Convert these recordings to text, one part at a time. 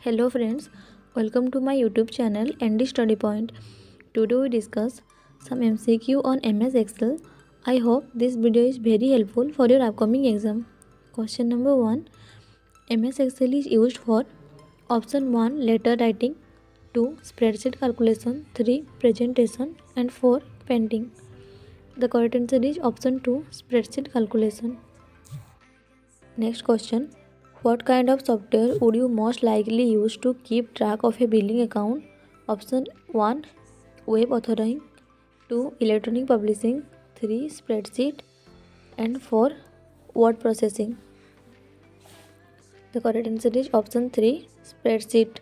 Hello friends, welcome to my YouTube channel ND Study Point. Today we discuss some MCQ on MS Excel. I hope this video is very helpful for your upcoming exam. Question number 1. MS Excel is used for option 1 letter writing, 2 spreadsheet calculation, 3 presentation and 4 painting. The correct answer is option 2 spreadsheet calculation. Next question. What kind of software would you most likely use to keep track of a billing account? Option 1 web authoring, 2 electronic publishing, 3 spreadsheet and 4 word processing. The correct answer is option 3 spreadsheet.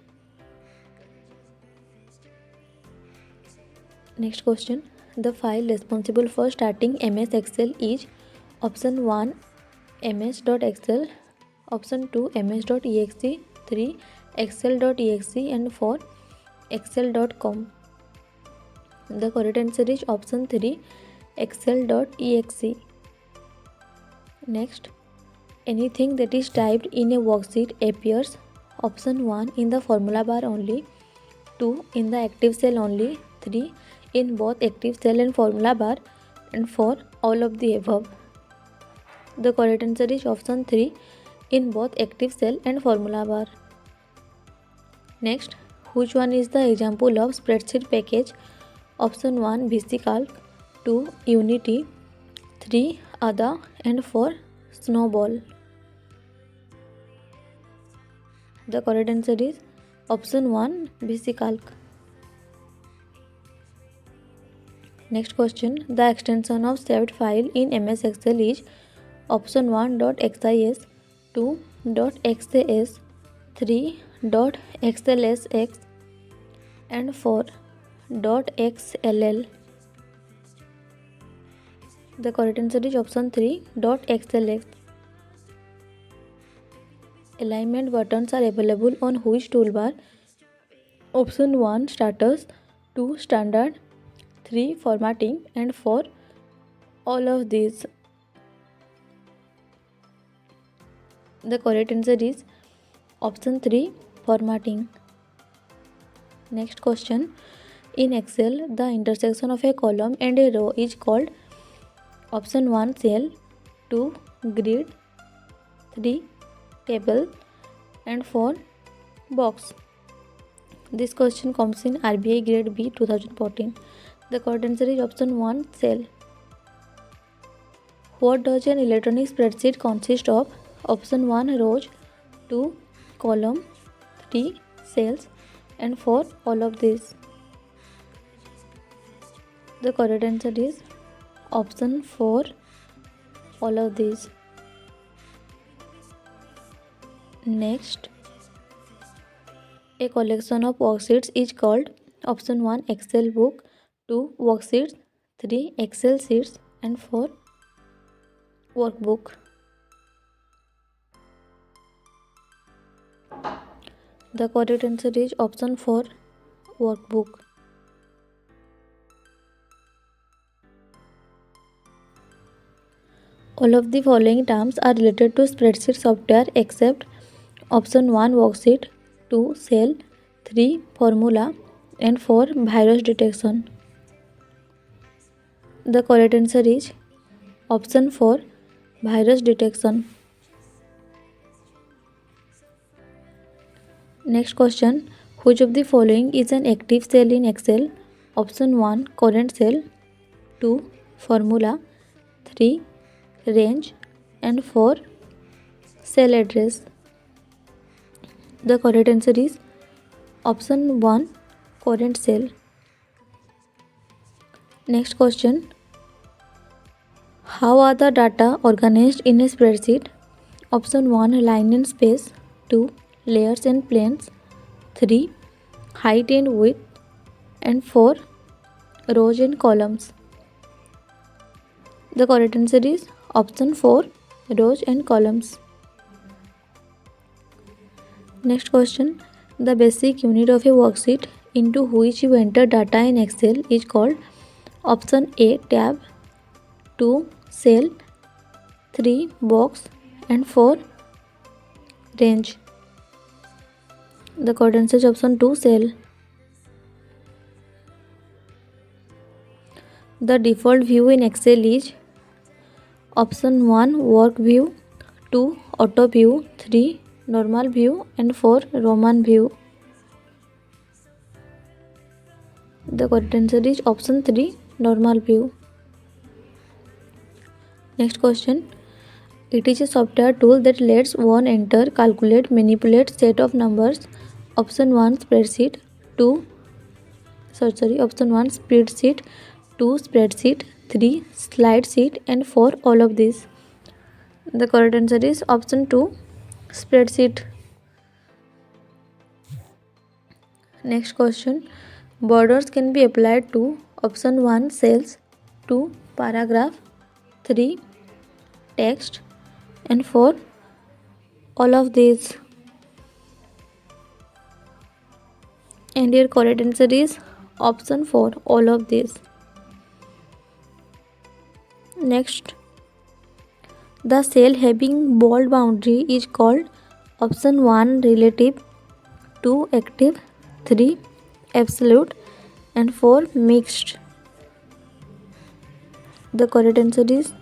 Next question. The file responsible for starting MS Excel is option 1 ms.excel, option 2 ms.exe, 3 excel.exe and 4 excel.com. The correct answer is option 3 excel.exe. Next, anything that is typed in a worksheet appears option 1 in the formula bar only, 2 in the active cell only, 3 in both active cell and formula bar and 4 all of the above. The correct answer is option 3 in both active cell and formula bar. Next, which one is the example of spreadsheet package? Option 1 VCalc, 2 Unity, 3 ADA and 4 Snowball. The correct answer is option 1 VCalc. Next question. The extension of saved file in MS Excel is option 1 .xis, 2 .xas, 3 .xlsx and 4 .xll. The correct answer is option 3 .xlx. Alignment buttons are available on which toolbar? Option 1 status, 2 standard, 3 formatting and 4 all of these. The correct answer is option 3 formatting. Next question. In Excel, the intersection of a column and a row is called option 1 cell, 2 grid, 3 table and 4 box. This question comes in RBI grade B 2014. The correct answer is option 1 cell. What does an electronic spreadsheet consist of? Option 1 rows, 2 column, 3 cells and 4 all of these. The correct answer is option 4 all of these. Next, a collection of worksheets is called option 1 Excel book, 2 worksheets, 3 Excel sheets and 4 workbook. The correct answer is option 4 workbook. All of the following terms are related to spreadsheet software except option 1 worksheet, 2 cell, 3 formula and 4 virus detection. The correct answer is option 4 virus detection. Next question. Which of the following is an active cell in Excel? Option 1 current cell, 2 formula, 3 range and 4 cell address. The correct answer is option 1 current cell. Next question. How are the data organized in a spreadsheet? Option 1 line and space, 2 layers and planes, 3 height and width and 4 rows and columns. The correct answer is option 4 rows and columns. Next question. The basic unit of a worksheet into which you enter data in Excel is called option A tab, 2 cell, 3 box and 4 range. The correct answer is option 2, cell. The default view in Excel is option 1, work view, 2, auto view, 3, normal view, and 4, Roman view. The correct answer is option 3, normal view. Next question. It is a software tool that lets one enter, calculate, manipulate set of numbers. Option 1, spreadsheet, 2, option 1, spreadsheet, 2, spreadsheet, 3, slide sheet, and 4, all of these. The correct answer is option 2, spreadsheet. Next question. Borders can be applied to option 1, cells, 2, paragraph, 3, text, and 4, all of these. And your correct answer is option 4, all of these. Next, the cell having bold boundary is called option 1, relative, 2, active, 3, absolute, and 4, mixed. The correct answer is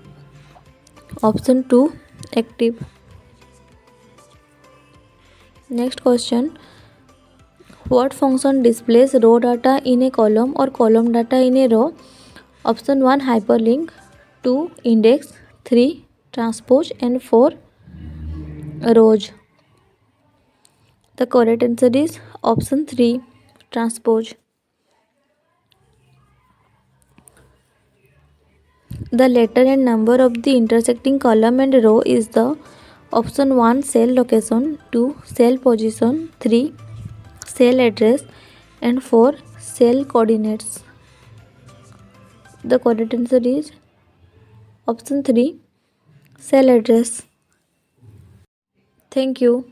option 2, active. Next question. What function displays row data in a column or column data in a row? Option 1, hyperlink, 2, index, 3, transpose, and 4, rows. The correct answer is option 3, transpose. The letter and number of the intersecting column and row is the option 1, cell location, 2, cell position, 3, cell address, and 4, cell coordinates. The correct answer is option 3, cell address. Thank you.